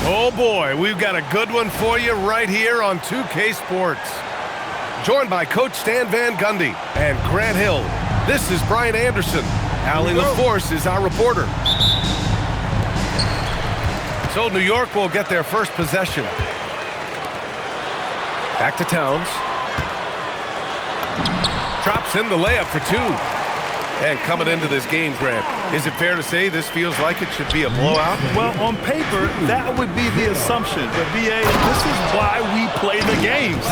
Oh boy, we've got a good one for you right here on 2K Sports. Joined by Coach Stan Van Gundy and Grant Hill, this is Brian Anderson. Allie LaForce is our reporter. So New York will get their first possession. Back to Towns. Drops in the layup for two. And coming into this game, Grant, is it fair to say this feels like it should be a blowout? Well, on paper, that would be the assumption. But, B.A., this is why we play the games.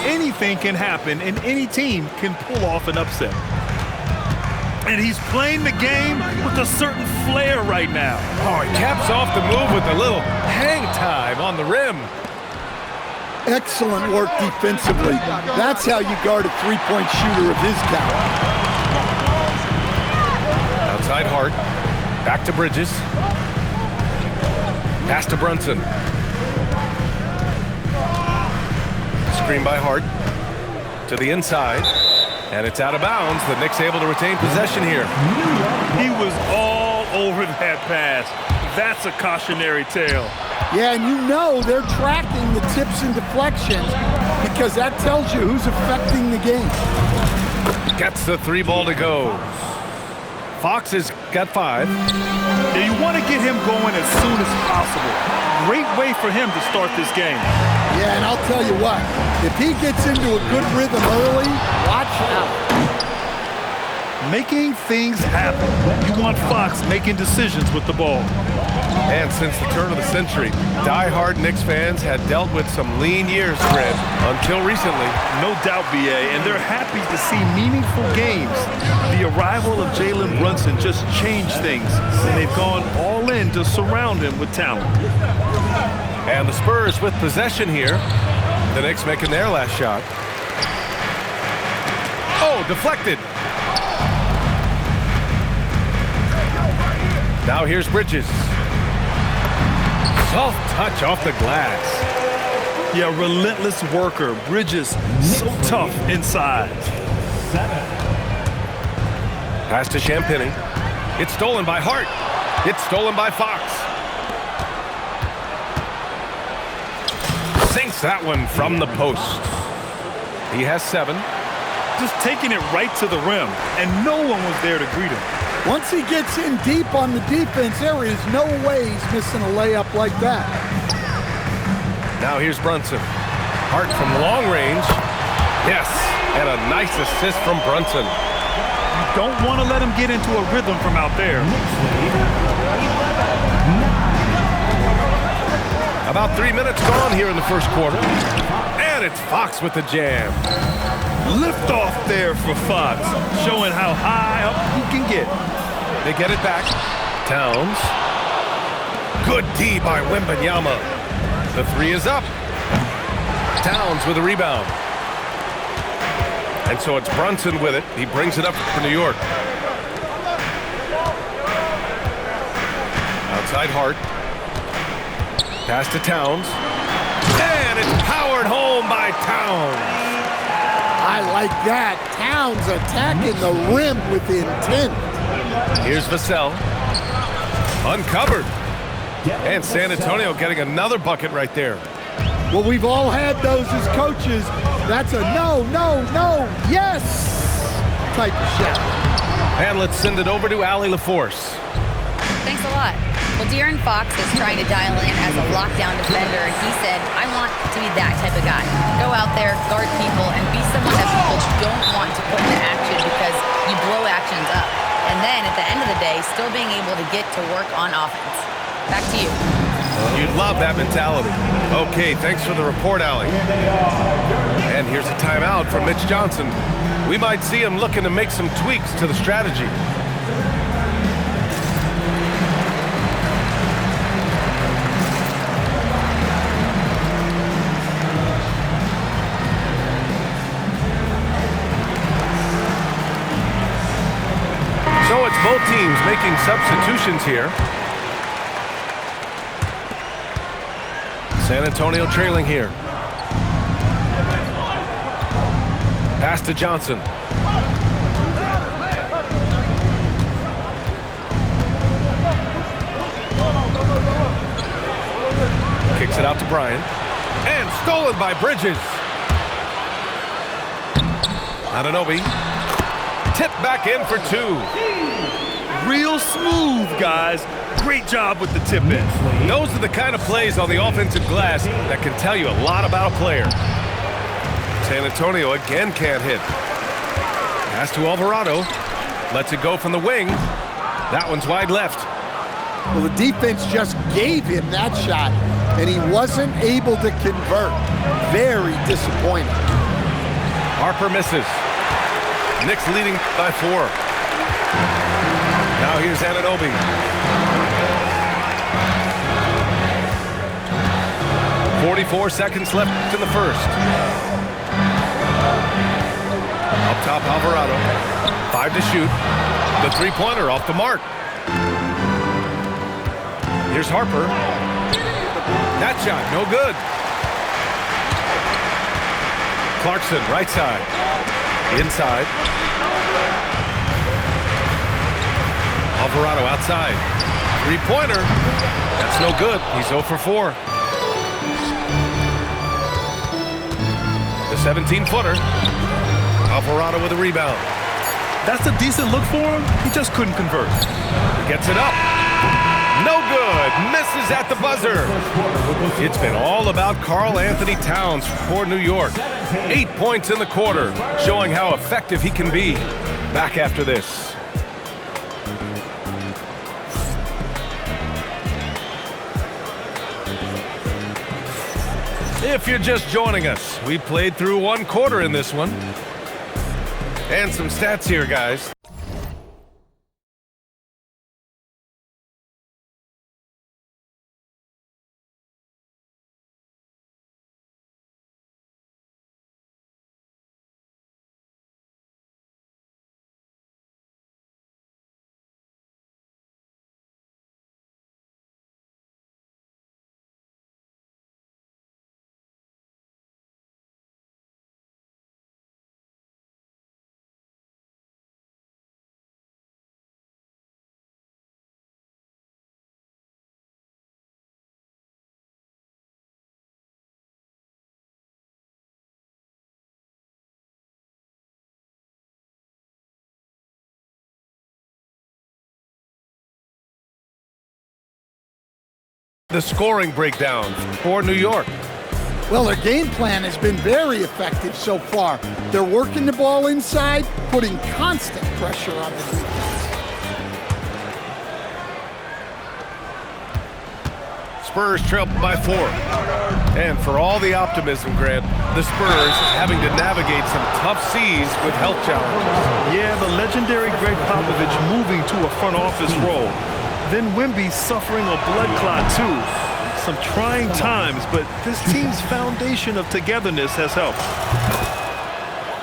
Anything can happen, and any team can pull off an upset. And he's playing the game with a certain flair right now. Oh, he caps off the move with a little hang time on the rim. Excellent work defensively. That's how you guard a three-point shooter of his caliber. Outside Hart. Back to Bridges. Pass to Brunson. Screen by Hart. To the inside. And it's out of bounds. The Knicks able to retain possession here. He was all over that pass. That's a cautionary tale. Yeah, and you know they're tracking the tips and deflections because that tells you who's affecting the game. Gets the three ball to go. Fox has got 5. Yeah, you want to get him going as soon as possible. Great way for him to start this game. Yeah, and I'll tell you what, if he gets into a good rhythm early, watch out. Making things happen. You want Fox making decisions with the ball. And since the turn of the century, die-hard Knicks fans had dealt with some lean years, Fred, until recently. No doubt, B.A., and they're happy to see meaningful games. The arrival of Jalen Brunson just changed things, and they've gone all in to surround him with talent. And the Spurs with possession here. The Knicks making their last shot. Oh, deflected. Now here's Bridges. Soft touch off the glass. Yeah, relentless worker. Bridges, so tough inside. Pass to Champagny. It's stolen by Hart. It's stolen by Fox. Sinks that one from the post. He has 7. Just taking it right to the rim, and no one was there to greet him. Once he gets in deep on the defense, there is no way he's missing a layup like that. Now here's Brunson. Hart from long range. Yes, and a nice assist from Brunson. You don't want to let him get into a rhythm from out there. About 3 minutes gone here in the first quarter. And it's Fox with the jam. Lift off there for Fox, showing how high up he can get. They get it back. Towns. Good D by Wembanyama. The 3 is up. Towns with a rebound. And so it's Brunson with it. He brings it up for New York. Outside Hart. Pass to Towns. And it's powered home by Towns. I like that. Towns attacking the rim with intent. Here's Vassell. Uncovered. And San Antonio getting another bucket right there. Well, we've all had those as coaches. That's a no, no, no, yes type of shot. And let's send it over to Allie LaForce. Thanks a lot. Well, De'Aaron Fox is trying to dial in as a lockdown defender, and he said, I want to be that type of guy. Go out there, guard people, and be someone that people don't want to put into action because you blow actions up. And then at the end of the day, still being able to get to work on offense. Back to you. You'd love that mentality. Okay, thanks for the report, Allie. And here's a timeout from Mitch Johnson. We might see him looking to make some tweaks to the strategy. So it's both teams making substitutions here. San Antonio trailing here. Pass to Johnson. Kicks it out to Bryant. And stolen by Bridges. Anunoby. Tipped back in for 2. Real smooth, guys. Great job with the tip in. Those are the kind of plays on the offensive glass that can tell you a lot about a player. San Antonio again can't hit. Pass to Alvarado. Lets it go from the wing. That one's wide left. Well, the defense just gave him that shot, and he wasn't able to convert. Very disappointing. Harper misses. Knicks leading by 4. Now here's Anunoby. 44 seconds left in the first. Up top, Alvarado. 5 to shoot. The three-pointer off the mark. Here's Harper. That shot, no good. Clarkson, right side. Inside. Alvarado outside. Three-pointer. That's no good. He's 0 for 4. The 17-footer. Alvarado with a rebound. That's a decent look for him. He just couldn't convert. Gets it up. No good. Misses at the buzzer. It's been all about Karl Anthony Towns for New York. 8 points in the quarter, showing how effective he can be. Back after this. If you're just joining us, we played through 1 quarter in this one. And some stats here, guys. The scoring breakdown for New York. Well, their game plan has been very effective so far. They're working the ball inside, putting constant pressure on the defense. Spurs trail by 4. And for all the optimism, Grant, the Spurs having to navigate some tough seas with health challenges. Yeah, the legendary Greg Popovich moving to a front office role. Then Wemby suffering a blood clot too. Some trying times, but this team's foundation of togetherness has helped.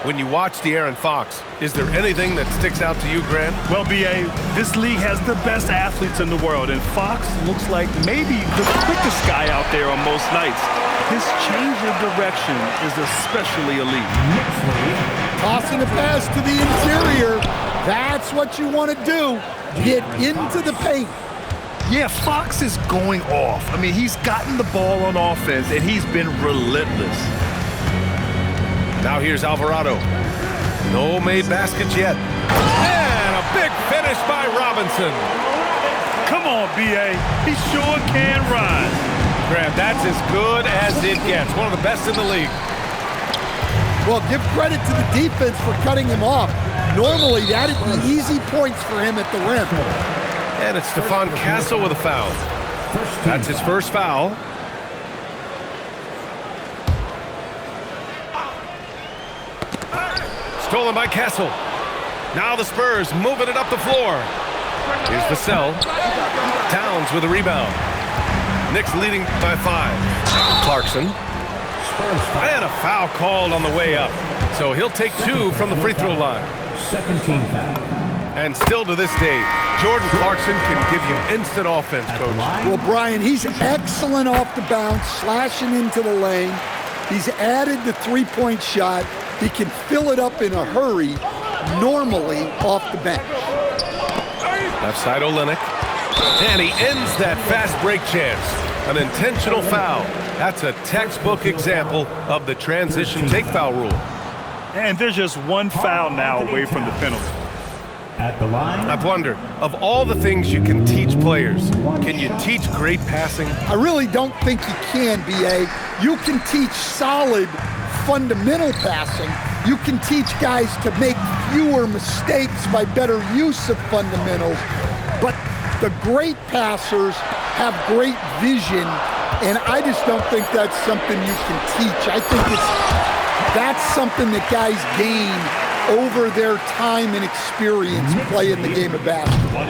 When you watch De'Aaron Fox, is there anything that sticks out to you, Grant? Well, B.A., this league has the best athletes in the world, and Fox looks like maybe the quickest guy out there on most nights. His change of direction is especially elite. Tossing a pass to the interior. That's what you want to do. Get into the paint. Yeah, Fox is going off. I mean, he's gotten the ball on offense, and he's been relentless. Now here's Alvarado. No made baskets yet. And a big finish by Robinson. Come on, B.A. He sure can rise. Grant, that's as good as it gets. One of the best in the league. Well, give credit to the defense for cutting him off. Normally, that'd be easy points for him at the rim. And it's Stephon Castle with a foul. That's his first foul. Stolen by Castle. Now the Spurs moving it up the floor. Here's Vassell. Towns with a rebound. Knicks leading by 5. Clarkson. And a foul called on the way up. So he'll take 2 from the free throw line. Second team foul. And still to this day, Jordan Clarkson can give you instant offense, Coach. Well, Brian, he's excellent off the bounce, slashing into the lane. He's added the three-point shot. He can fill it up in a hurry, normally off the bench. Left side, Olynyk. And he ends that fast break chance. An intentional foul. That's a textbook example of the transition take foul rule. And there's just one foul now away from the penalty. At the line. I've wondered, of all the things you can teach players, can you teach great passing? I really don't think you can, B.A. You can teach solid fundamental passing. You can teach guys to make fewer mistakes by better use of fundamentals. But the great passers have great vision, and I just don't think that's something you can teach. I think that's something that guys gain over their time and experience playing the game of basketball.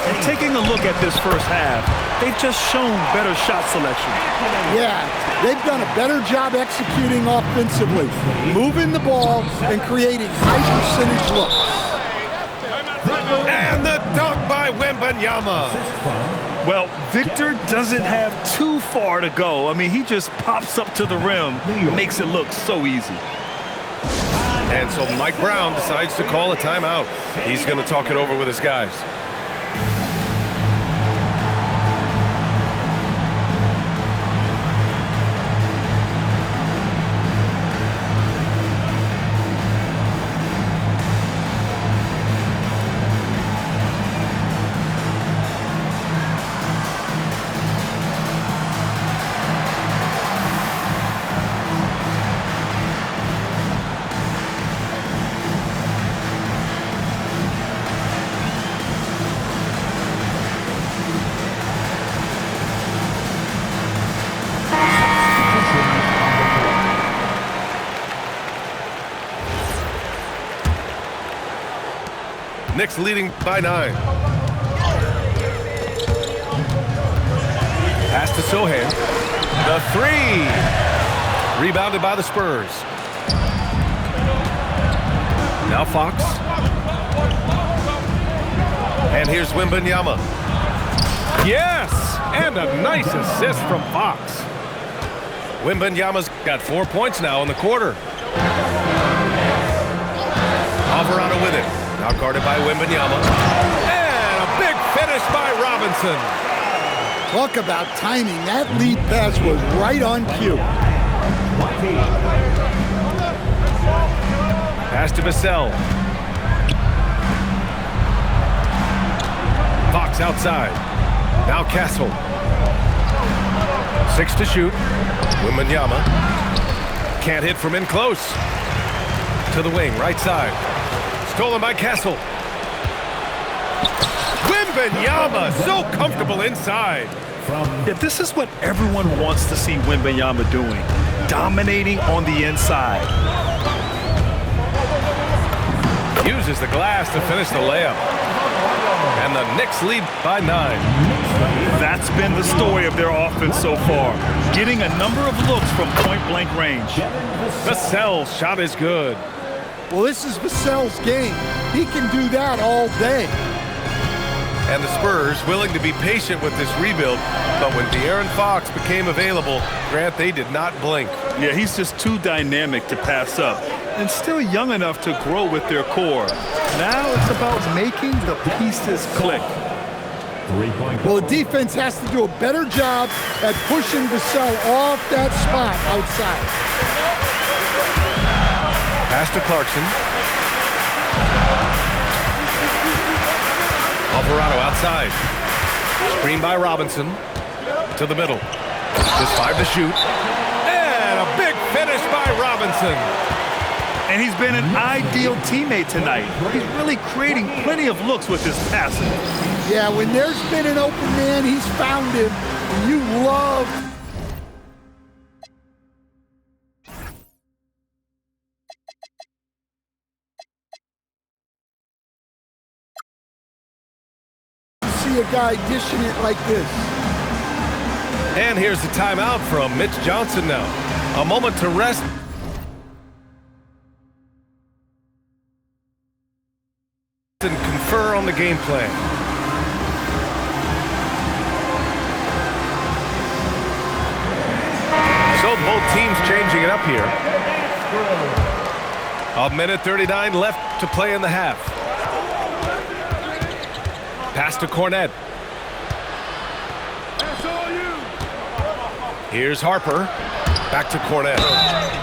And taking a look at this first half, they've just shown better shot selection. Yeah, they've done a better job executing offensively, moving the ball and creating high percentage looks. And the dunk by Wembanyama. Well, Victor doesn't have too far to go. I mean, he just pops up to the rim, makes it look so easy. And so Mike Brown decides to call a timeout. He's going to talk it over with his guys. Knicks leading by 9. Pass to Sohan. The 3. Rebounded by the Spurs. Now Fox. And here's Wembanyama. Yes! And a nice assist from Fox. Wembanyama's got 4 points now in the quarter. Alvarado with it. Now guarded by Wembanyama. And a big finish by Robinson. Talk about timing. That lead pass was right on cue. Pass to Vassell. Fox outside. Now Castle. 6 to shoot. Wembanyama. Can't hit from in close. To the wing, right side. Stolen by Castle. Wembanyama, so comfortable inside. Yeah, this is what everyone wants to see Wembanyama doing, dominating on the inside. Uses the glass to finish the layup. And the Knicks lead by 9. That's been the story of their offense so far, getting a number of looks from point-blank range. Vassell's shot is good. Well, this is Vassell's game. He can do that all day. And the Spurs willing to be patient with this rebuild, but when De'Aaron Fox became available, Grant, they did not blink. Yeah, he's just too dynamic to pass up and still young enough to grow with their core. Now it's about making the pieces click. Well, the defense has to do a better job at pushing Vassell off that spot outside. Pass to Clarkson. Alvarado outside. Screen by Robinson. To the middle. Just 5 to shoot. And a big finish by Robinson. And he's been an ideal teammate tonight. He's really creating plenty of looks with his passing. Yeah, when there's been an open man, he's found him. And you love a guy dishing it like this. And here's the timeout from Mitch Johnson now. A moment to rest. And confer on the game plan. So both teams changing it up here. 1:39 left to play in the half. Pass to Cornette. Here's Harper. Back to Cornette.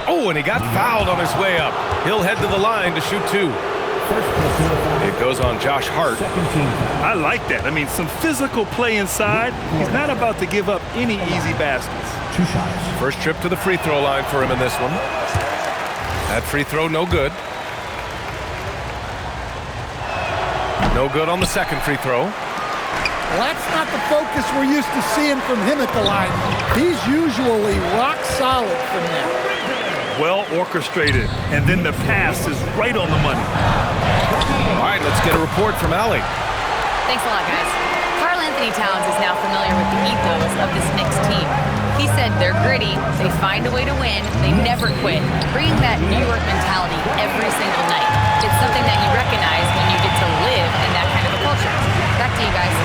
Oh, and he got fouled on his way up. He'll head to the line to shoot 2. It goes on Josh Hart. I like that. I mean, some physical play inside. He's not about to give up any easy baskets. 2 shots. First trip to the free throw line for him in this one. That free throw, no good. No good on the second free throw. Well, that's not the focus we're used to seeing from him at the line. He's usually rock solid from there. Well orchestrated, and then the pass is right on the money. All right, let's get a report from Allie. Thanks a lot, guys. Karl Anthony Towns is now familiar with the ethos of this Knicks team. He said they're gritty, they find a way to win, they never quit, bringing that New York mentality every single night. It's something that you recognize when you get to live in that kind of a culture. Back to you guys.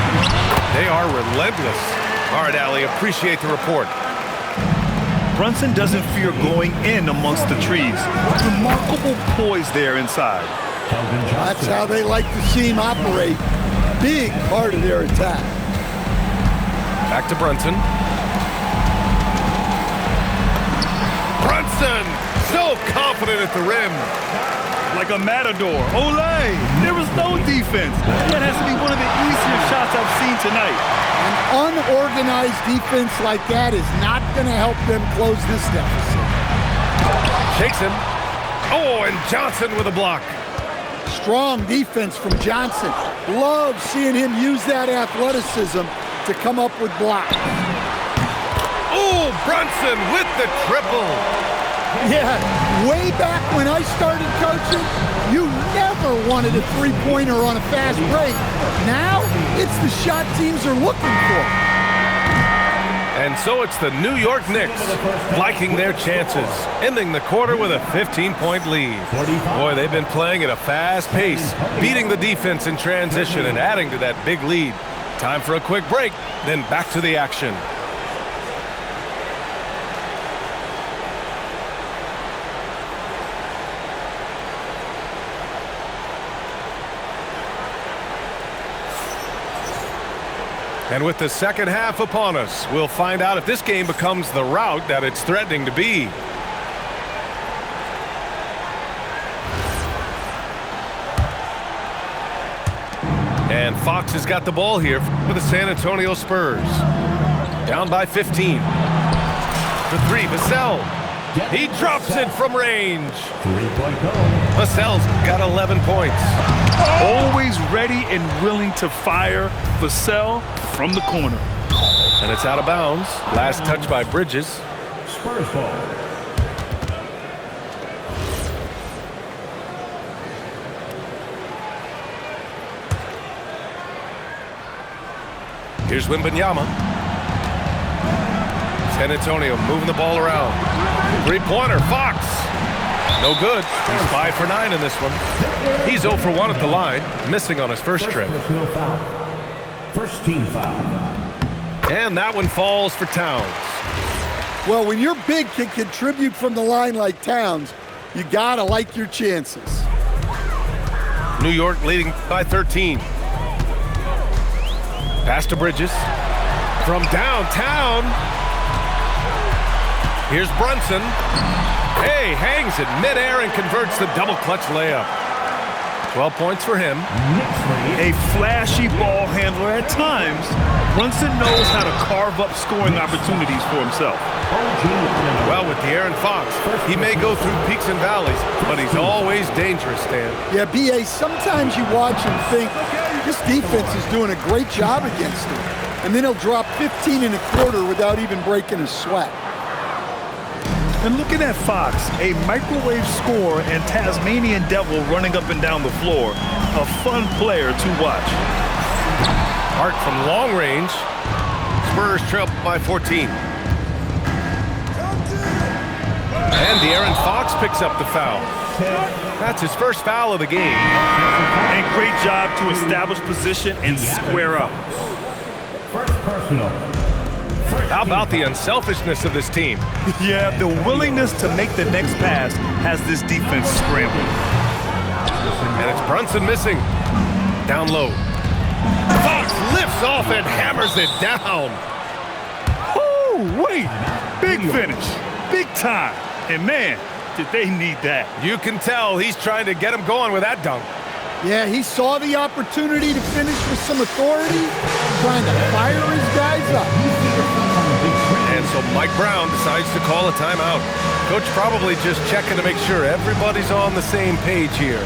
They are relentless. All right, Allie, appreciate the report. Brunson doesn't fear going in amongst the trees. Remarkable poise there inside. That's how they like to see him operate. Big part of their attack. Back to Brunson. Brunson, so confident at the rim. Like a matador. Olay! There was no defense. That has to be one of the easier shots I've seen tonight. An unorganized defense like that is not going to help them close this deficit. Shakes him. Oh, and Johnson with a block. Strong defense from Johnson. Love seeing him use that athleticism to come up with blocks. Oh, Brunson with the triple. Yeah, way back when I started coaching, you never wanted a three-pointer on a fast break. Now, it's the shot teams are looking for. And so it's the New York Knicks liking their chances, ending the quarter with a 15-point lead. Boy, they've been playing at a fast pace, beating the defense in transition and adding to that big lead. Time for a quick break, then back to the action. And with the second half upon us, we'll find out if this game becomes the rout that it's threatening to be. And Fox has got the ball here for the San Antonio Spurs. Down by 15. For 3, Vassell. He drops it from range. 3-point goal. Vassell's got 11 points. Always ready and willing to fire. Vassell from the corner. And it's out of bounds. Last touch by Bridges. Spurs ball. Here's Wembanyama. San Antonio moving the ball around. Three-pointer, Fox. No good. He's 5 for 9 in this one. He's 0 for 1 at the line, missing on his first trip. First team foul. And that one falls for Towns. Well, when your big can contribute from the line like Towns, you gotta like your chances. New York leading by 13. Pass to Bridges. From downtown. Here's Brunson. Hey, hangs it midair and converts the double clutch layup. 12 points for him. A flashy ball handler at times. Brunson knows how to carve up scoring opportunities for himself. Well, with De'Aaron Fox, he may go through peaks and valleys, but he's always dangerous, Stan. Yeah, B.A., sometimes you watch and think, this defense is doing a great job against him. And then he'll drop 15 and a quarter without even breaking a sweat. And looking at Fox, a microwave scorer and Tasmanian devil running up and down the floor. A fun player to watch. Hart from long range. Spurs trail by 14. And De'Aaron Fox picks up the foul. That's his first foul of the game. And great job to establish position and square up. First personal. How about the unselfishness of this team? Yeah, the willingness to make the next pass has this defense scrambling. And it's Brunson missing. Down low. Fox lifts off and hammers it down. Woo! Woo-wee! Big finish. Big time. And man, did they need that. You can tell he's trying to get him going with that dunk. Yeah, he saw the opportunity to finish with some authority, trying to fire his guys up. And so Mike Brown decides to call a timeout. Coach probably just checking to make sure everybody's on the same page here.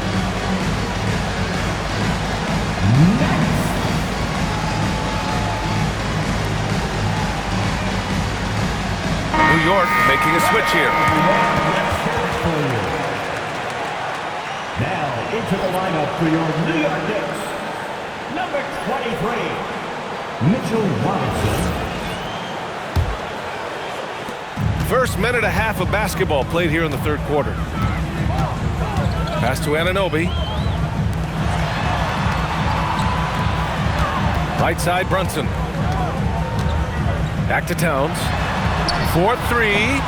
New York making a switch here. Now into the lineup for your New York Knicks. Number 23, Mitchell Robinson. First minute and a half of basketball played here in the third quarter. Pass to Anunoby. Right side, Brunson. Back to Towns. 4-3.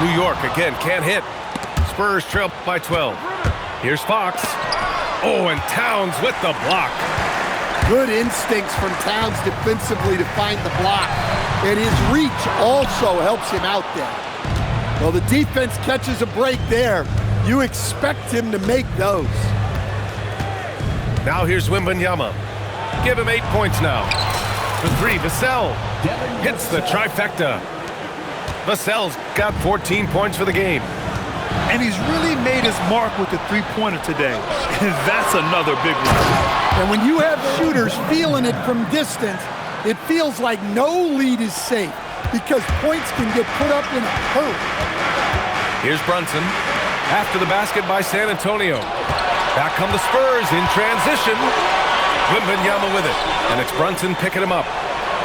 New York again can't hit. Spurs trail by 12. Here's Fox. Oh, and Towns with the block. Good instincts from Towns defensively to find the block. And his reach also helps him out there. Well, the defense catches a break there. You expect him to make those. Now here's Wembanyama. Give him 8 points now. For 3, Vassell hits the trifecta. Vassell's got 14 points for the game. And he's really made his mark with the three-pointer today. And that's another big one. And when you have shooters feeling it from distance, it feels like no lead is safe because points can get put up in a hurry. Here's Brunson. After the basket by San Antonio. Back come the Spurs in transition. Wembanyama with it. And it's Brunson picking him up.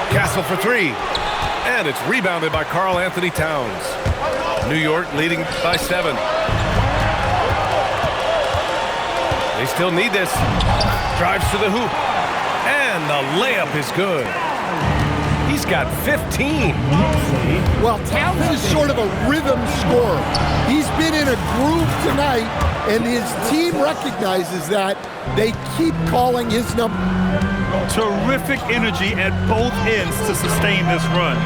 Castle for 3. And it's rebounded by Karl Anthony Towns. New York leading by 7. They still need this. Drives to the hoop. And the layup is good. He's got 15. Well, Towns is sort of a rhythm scorer. He's been in a groove tonight, and his team recognizes that. They keep calling his number. Terrific energy at both ends to sustain this run.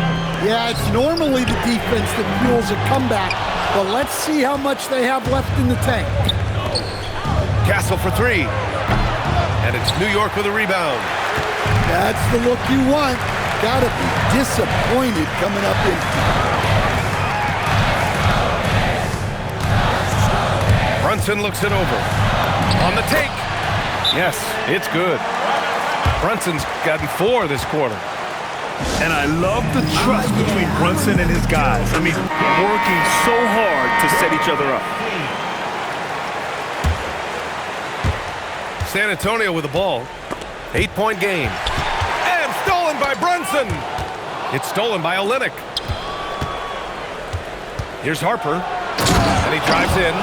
Yeah, it's normally the defense that fuels a comeback, but let's see how much they have left in the tank. Castle for 3. And it's New York with a rebound. That's the look you want. Gotta be disappointed coming up in. Brunson looks it over. On the take. Yes, it's good. Brunson's gotten 4 this quarter. And I love the trust between Brunson and his guys. I mean, working so hard to set each other up. San Antonio with the ball. 8-point game. And stolen by Brunson. It's stolen by Olynyk. Here's Harper. And he drives in.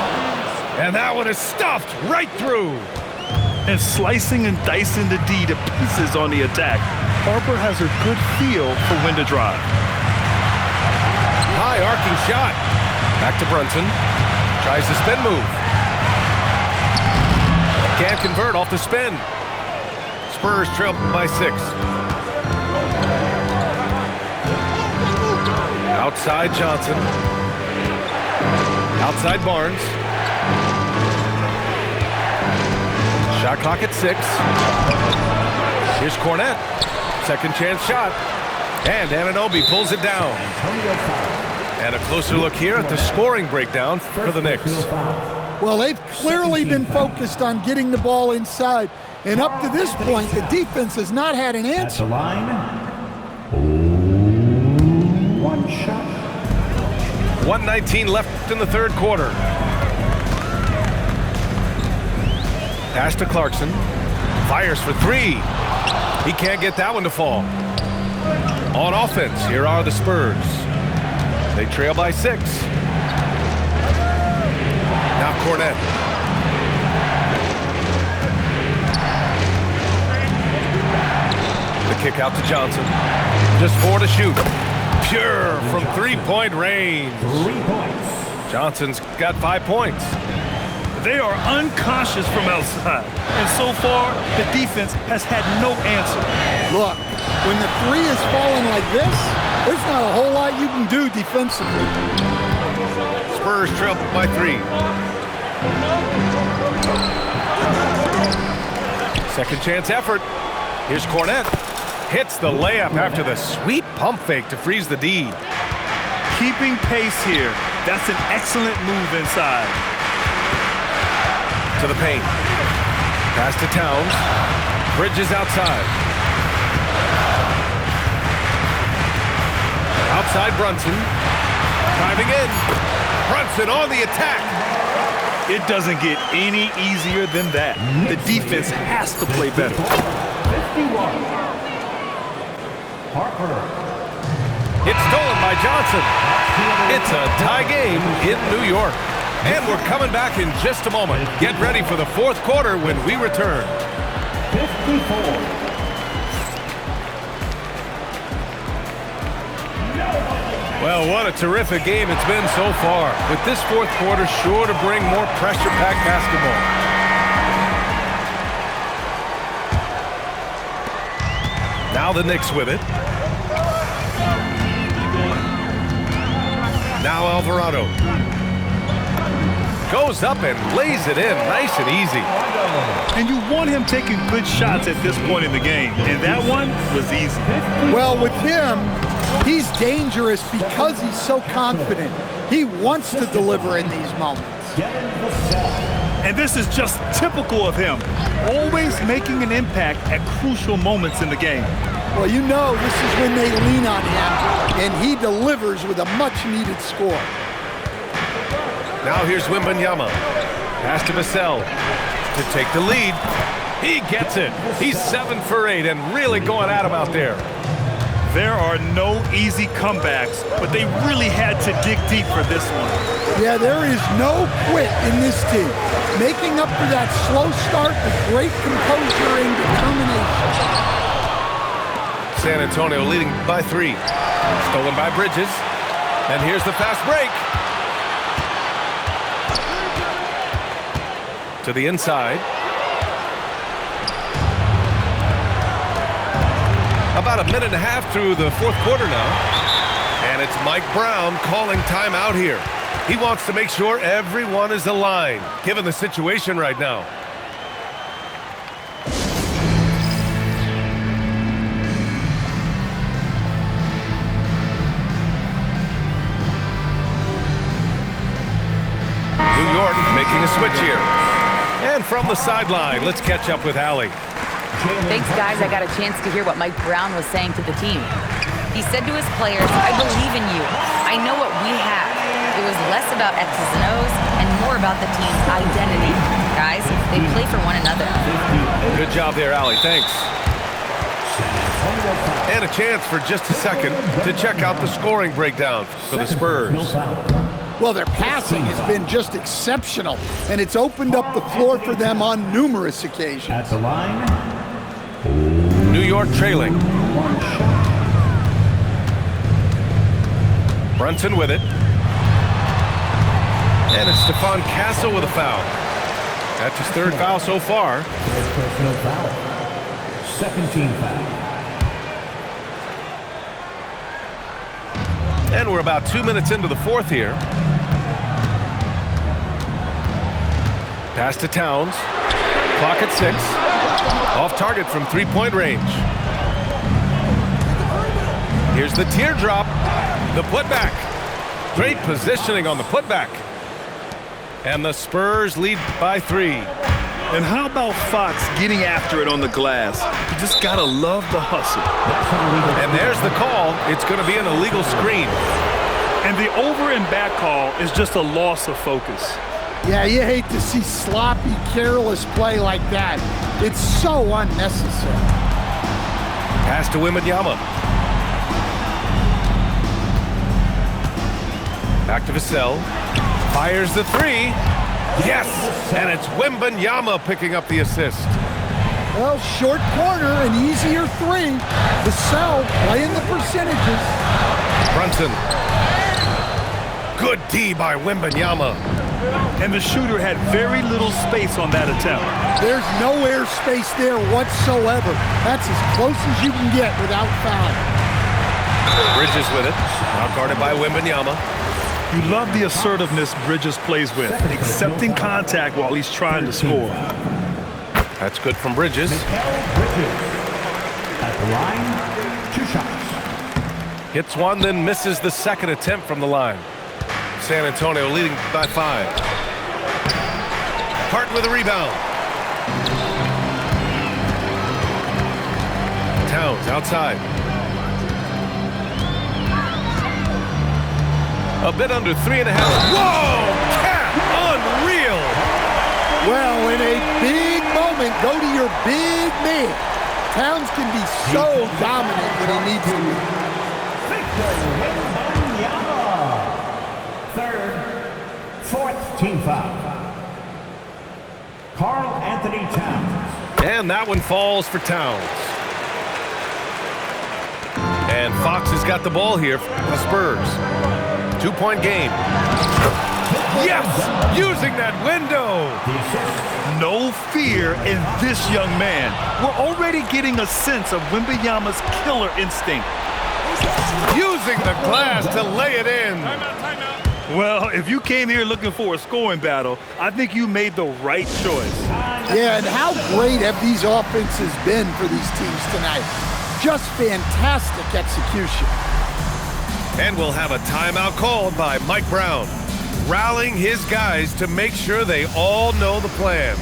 And that one is stuffed right through. And slicing and dicing the D to pieces on the attack. Harper has a good feel for when to drive. High arcing shot. Back to Brunson. Tries the spin move. Can't convert off the spin. Spurs trail by 6. Outside Johnson. Outside Barnes. Shot clock at 6. Here's Cornette. Second chance shot. And Anunoby pulls it down. And a closer look here at the scoring breakdown for the Knicks. Well, they've clearly been focused on getting the ball inside. And up to this point, the defense has not had an At the answer. line, one shot. 1:19 left in the third quarter. Pass to Clarkson. Fires for 3. He can't get that one to fall. On offense, here are the Spurs. They trail by 6. Now Cornette. The kick out to Johnson. Just 4 to shoot. Pure from 3-point range. 3 points. Johnson's got 5 points. They are unconscious from outside. And so far, the defense has had no answer. Look, when the 3 is falling like this, There's not a whole lot you can do defensively. Spurs trail by 3. Second chance effort. Here's Cornette. Hits the layup after the sweet pump fake to freeze the D. Keeping pace here. That's an excellent move inside. To the paint. Pass to Towns. Bridges outside. Outside Brunson. Driving in. Brunson on the attack. It doesn't get any easier than that. The defense has to play better. 51. Harper. It's stolen by Johnson. It's a tie game in New York. And we're coming back in just a moment. Get ready for the fourth quarter when we return. 54. Well, what a terrific game it's been so far. With this fourth quarter sure to bring more pressure-packed basketball. Now the Knicks with it. Now Alvarado. Goes up and lays it in nice and easy. And you want him taking good shots at this point in the game. And that one was easy. Well, with him, he's dangerous because he's so confident. He wants to deliver in these moments. And this is just typical of him. Always making an impact at crucial moments in the game. Well, you know this is when they lean on him, and he delivers with a much-needed score. Now here's Wembanyama. Pass to Vassell to take the lead. He gets it. He's 7 for 8 and really going at him out there. There are no easy comebacks, but they really had to dig deep for this one. Yeah, there is no quit in this team. Making up for that slow start with great composure and determination. San Antonio leading by 3. Stolen by Bridges. And here's the fast break. To the inside. About a minute and a half through the fourth quarter now. And it's Mike Brown calling timeout here. He wants to make sure everyone is aligned, given the situation right now. New York making a switch here. And from the sideline, let's catch up with Allie. Thanks, guys. I got a chance to hear what Mike Brown was saying to the team. He said to his players, I believe in you. I know what we have. It was less about X's and O's and more about the team's identity. Guys, they play for one another. Good job there, Allie. Thanks. And a chance for just a second to check out the scoring breakdown for the Spurs. Well, their passing has been just exceptional, and it's opened up the floor for them on numerous occasions. At the line, New York trailing. Brunson with it. And it's Stephon Castle with a foul. That's his third foul so far. personal foul. Second team foul. And we're about 2 minutes into the fourth here. Pass to Towns. Clock at 6. Off target from three-point range. Here's the teardrop. The putback. Great positioning on the putback. And the Spurs lead by 3. And how about Fox getting after it on the glass? You just gotta love the hustle. And there's the call. It's going to be an illegal screen. And the over and back call is just a loss of focus. Yeah, you hate to see sloppy, careless play like that. It's so unnecessary. Pass to Wembanyama. Back to Vassell. Fires the 3. Yes! And it's Wembanyama picking up the assist. Well, short corner, an easier 3. Vassell playing the percentages. Brunson. Good D by Wembanyama. And the shooter had very little space on that attempt. There's no air space there whatsoever. That's as close as you can get without fouling. Bridges with it. Now guarded by Wembanyama. You love the assertiveness Bridges plays with, accepting contact while he's trying to score. That's good from Bridges. Bridges. At the line, 2 shots. Hits one, then misses the second attempt from the line. San Antonio leading by 5. Hart with a rebound. Towns outside. A bit under 3.5. Whoa! Cat! Unreal! Well, in a big moment, go to your big man. Towns can be so dominant when he needs to be. Third, 4th team foul. Karl Anthony Towns. And that one falls for Towns. And Fox has got the ball here for the Spurs. 2-point game. Yes! Using that window! No fear in this young man. We're already getting a sense of Wembanyama's killer instinct. Using the glass to lay it in. Well, if you came here looking for a scoring battle, I think you made the right choice. Yeah, and how great have these offenses been for these teams tonight? Just fantastic execution. And we'll have a timeout called by Mike Brown, rallying his guys to make sure they all know the plan.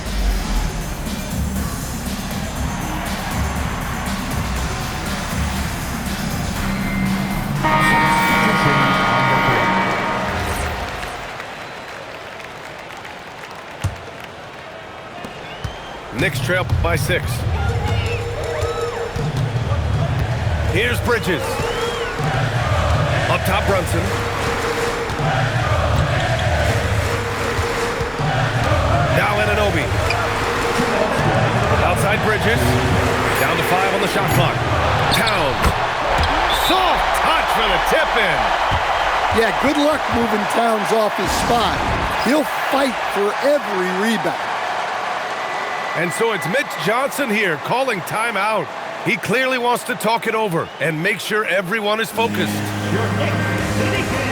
Knicks trail by 6. Here's Bridges. Up top, Brunson. Now Anunoby. Outside Bridges. Down to 5 on the shot clock. Towns. Soft touch for the tip-in. Yeah, good luck moving Towns off his spot. He'll fight for every rebound. And so it's Mitch Johnson here calling timeout. He clearly wants to talk it over and make sure everyone is focused. Your Knicks City Kid.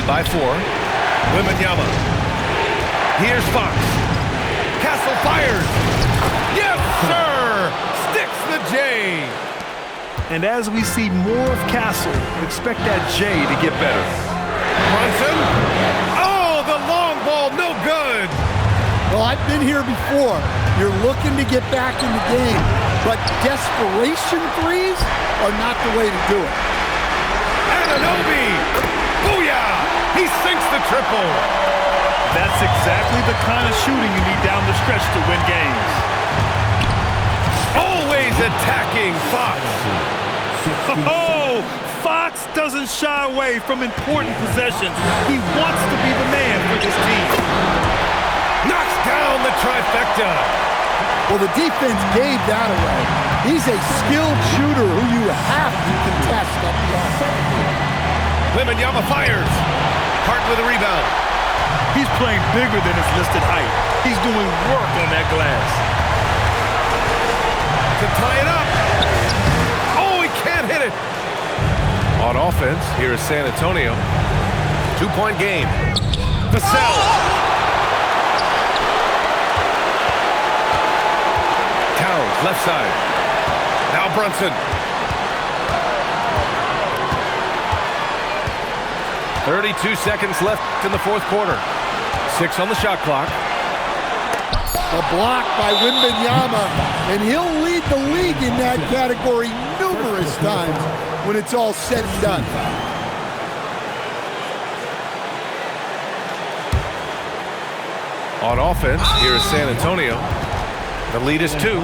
By 4. Wembanyama. Here's Fox. Castle fires. Yes, sir! Sticks the J. And as we see more of Castle, expect that J to get better. Brunson. Oh, the long ball, no good. Well, I've been here before. You're looking to get back in the game, but desperation threes are not the way to do it. Anunoby. Booyah! He sinks the triple. That's exactly the kind of shooting you need down the stretch to win games. Always attacking Fox. Oh, Fox doesn't shy away from important possessions. He wants to be the man for this team. Knocks down the trifecta. Well, the defense gave that away. He's a skilled shooter who you have to contest up the offense. Wembanyama fires. Hart with a rebound. He's playing bigger than his listed height. He's doing work on that glass. To tie it up. Oh, he can't hit it. On offense, here is San Antonio. 2-point game. Vassell. Left side. Now Brunson. 32 seconds left in the fourth quarter. 6 on the shot clock. A block by Wembanyama, and he'll lead the league in that category numerous times when it's all said and done. On offense, here is San Antonio. The lead is 2,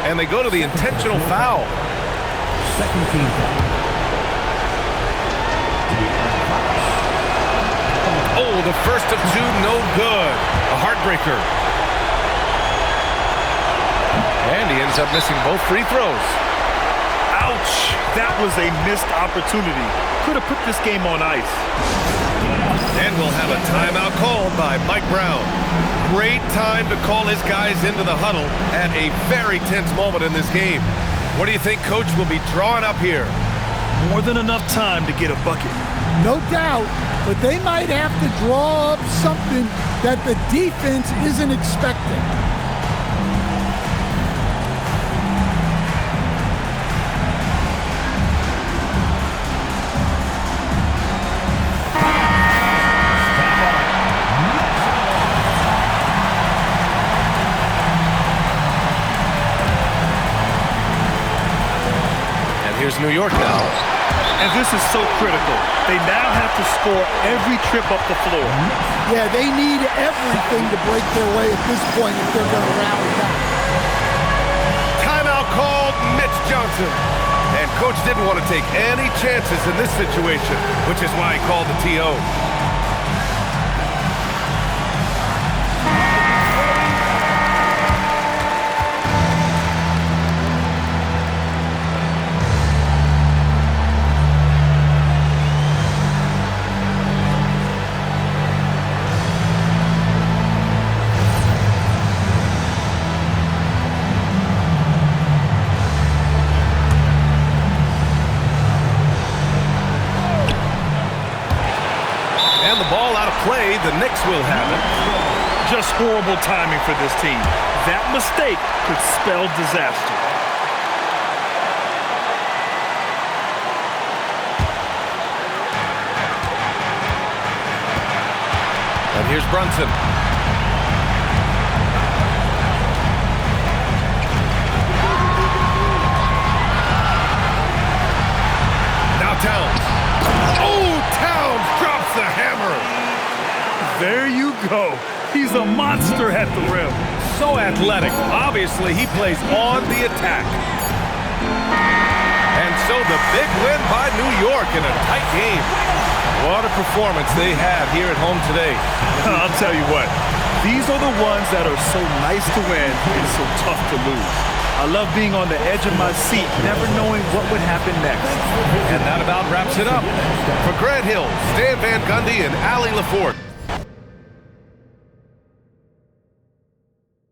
and they go to the intentional foul. Second team foul. Oh, the first of 2, no good. A heartbreaker. And he ends up missing both free throws. Ouch! That was a missed opportunity. Could have put this game on ice. And we'll have a timeout called by Mike Brown. Great time to call his guys into the huddle at a very tense moment in this game. What do you think Coach will be drawing up here? More than enough time to get a bucket. No doubt, but they might have to draw up something that the defense isn't expecting. Here's New York now. And this is so critical. They now have to score every trip up the floor. Yeah, they need everything to break their way at this point if they're going to rally back. Timeout called, Mitch Johnson. And Coach didn't want to take any chances in this situation, which is why he called the TO. And the ball out of play, the Knicks will have it. Just horrible timing for this team. That mistake could spell disaster. And here's Brunson. Now Towns. Oh, Towns drops the hammer. There you go. He's a monster at the rim. So athletic. Obviously, he plays on the attack. And so the big win by New York in a tight game. What a performance they had here at home today. I'll tell you what, these are the ones that are so nice to win and so tough to lose. I love being on the edge of my seat, never knowing what would happen next. And that about wraps it up. For Grant Hill, Stan Van Gundy, and Allie LaForte,